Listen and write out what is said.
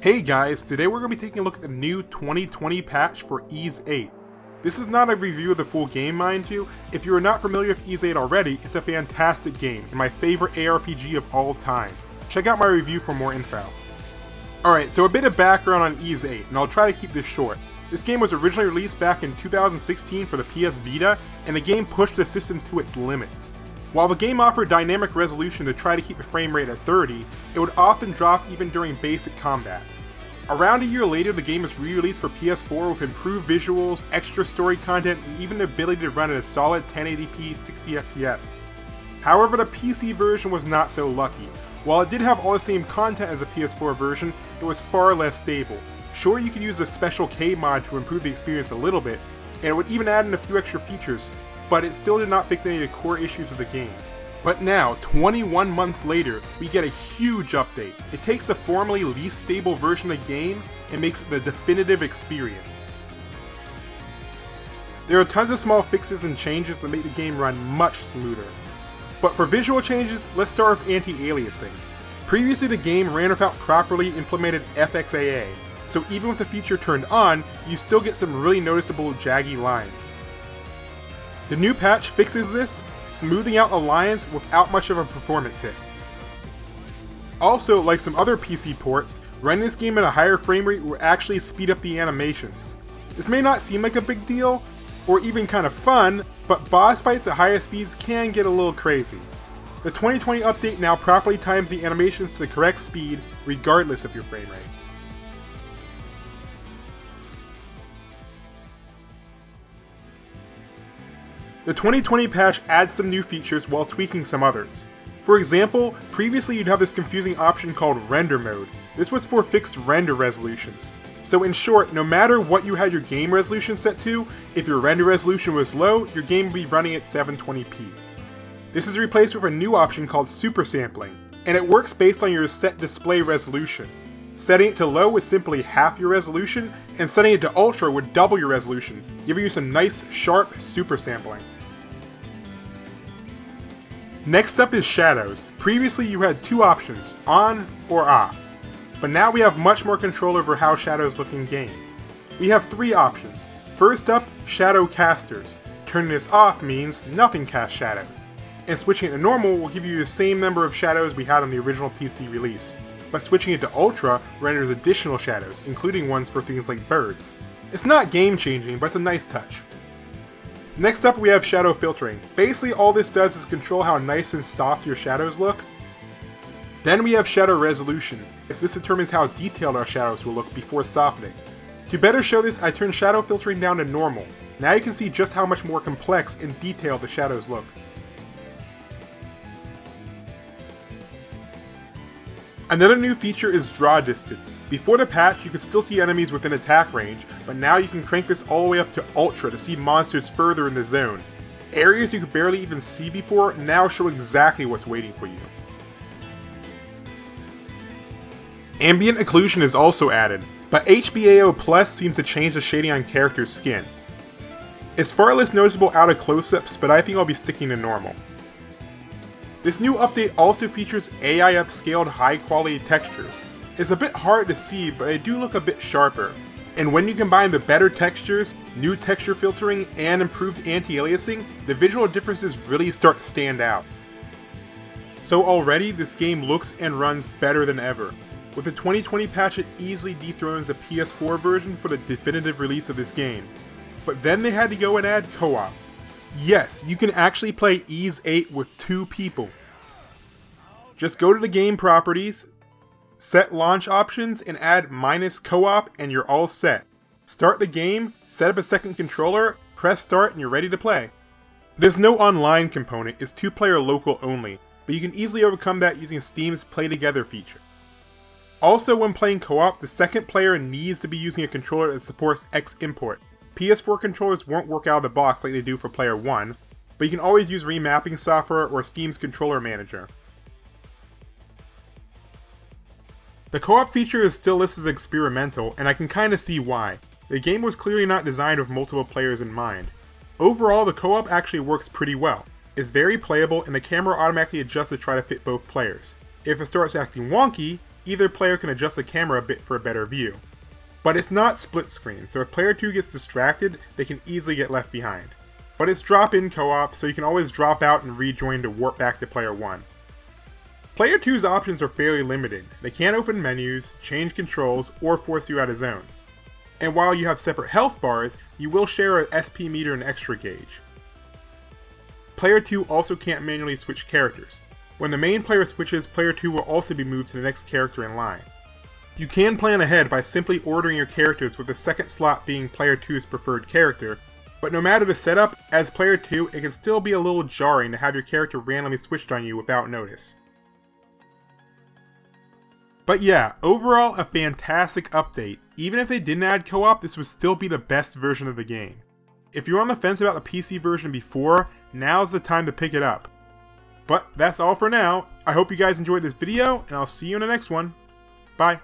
Hey guys, today we're going to be taking a look at the new 2020 patch for Ys VIII. This is not a review of the full game, mind you. If you are not familiar with Ys VIII already, it's a fantastic game and my favorite ARPG of all time. Check out my review for more info. Alright, so a bit of background on Ys VIII, and I'll try to keep this short. This game was originally released back in 2016 for the PS Vita, and the game pushed the system to its limits. While the game offered dynamic resolution to try to keep the frame rate at 30, it would often drop even during basic combat. Around a year later, the game was re-released for PS4 with improved visuals, extra story content, and even the ability to run at a solid 1080p 60fps. However, the PC version was not so lucky. While it did have all the same content as the PS4 version, it was far less stable. Sure, you could use the special K mod to improve the experience a little bit, and it would even add in a few extra features, but it still did not fix any of the core issues of the game. But now, 21 months later, we get a huge update. It takes the formerly least stable version of the game and makes it the definitive experience. There are tons of small fixes and changes that make the game run much smoother. But for visual changes, let's start with AntiAliasing. Previously the game ran without properly implemented FXAA, so even with the feature turned on, you still get some really noticeable jaggy lines. The new patch fixes this, smoothing out the lines without much of a performance hit. Also, like some other PC ports, running this game at a higher frame rate will actually speed up the animations. This may not seem like a big deal, or even kind of fun, but boss fights at higher speeds can get a little crazy. The 2020 update now properly times the animations to the correct speed, regardless of your frame rate. The 2020 patch adds some new features while tweaking some others. For example, previously you'd have this confusing option called render mode. This was for fixed render resolutions. So in short, no matter what you had your game resolution set to, if your render resolution was low, your game would be running at 720p. This is replaced with a new option called super sampling, and it works based on your set display resolution. Setting it to low is simply half your resolution, and setting it to ultra would double your resolution, giving you some nice, sharp super sampling. Next up is shadows. Previously you had two options, on or off, but now we have much more control over how shadows look in game. We have three options. First up, shadow casters. Turning this off means nothing casts shadows, and switching it to normal will give you the same number of shadows we had on the original PC release. But switching it to Ultra renders additional shadows, including ones for things like birds. It's not game-changing, but it's a nice touch. Next up we have shadow filtering. Basically all this does is control how nice and soft your shadows look. Then we have shadow resolution, as this determines how detailed our shadows will look before softening. To better show this, I turned shadow filtering down to normal. Now you can see just how much more complex and detailed the shadows look. Another new feature is draw distance. Before the patch, you could still see enemies within attack range, but now you can crank this all the way up to Ultra to see monsters further in the zone. Areas you could barely even see before now show exactly what's waiting for you. Ambient Occlusion is also added, but HBAO Plus seems to change the shading on characters' skin. It's far less noticeable out of close-ups, but I think I'll be sticking to normal. This new update also features AI upscaled high-quality textures. It's a bit hard to see, but they do look a bit sharper. And when you combine the better textures, new texture filtering, and improved anti-aliasing, the visual differences really start to stand out. So already, this game looks and runs better than ever. With the 2020 patch, it easily dethrones the PS4 version for the definitive release of this game. But then they had to go and add co-op. Yes, you can actually play Ys VIII with two people. Just go to the game properties, set launch options, and add -co-op and you're all set. Start the game, set up a second controller, press start, and you're ready to play. There's no online component, it's 2-player local only, but you can easily overcome that using Steam's Play Together feature. Also, when playing co-op, the second player needs to be using a controller that supports X import. PS4 controllers won't work out of the box like they do for Player 1, but you can always use remapping software or Steam's controller manager. The co-op feature is still listed as experimental, and I can kinda see why. The game was clearly not designed with multiple players in mind. Overall, the co-op actually works pretty well. It's very playable, and the camera automatically adjusts to try to fit both players. If it starts acting wonky, either player can adjust the camera a bit for a better view. But it's not split screen, so if player 2 gets distracted, they can easily get left behind. But it's drop-in co-op, so you can always drop out and rejoin to warp back to player 1. Player 2's options are fairly limited. They can't open menus, change controls, or force you out of zones. And while you have separate health bars, you will share a SP meter and extra gauge. Player 2 also can't manually switch characters. When the main player switches, player 2 will also be moved to the next character in line. You can plan ahead by simply ordering your characters with the second slot being player 2's preferred character, but no matter the setup, as player 2 it can still be a little jarring to have your character randomly switched on you without notice. But yeah, overall a fantastic update. Even if they didn't add co-op, this would still be the best version of the game. If you're on the fence about the PC version before, now's the time to pick it up. But that's all for now. I hope you guys enjoyed this video, and I'll see you in the next one. Bye.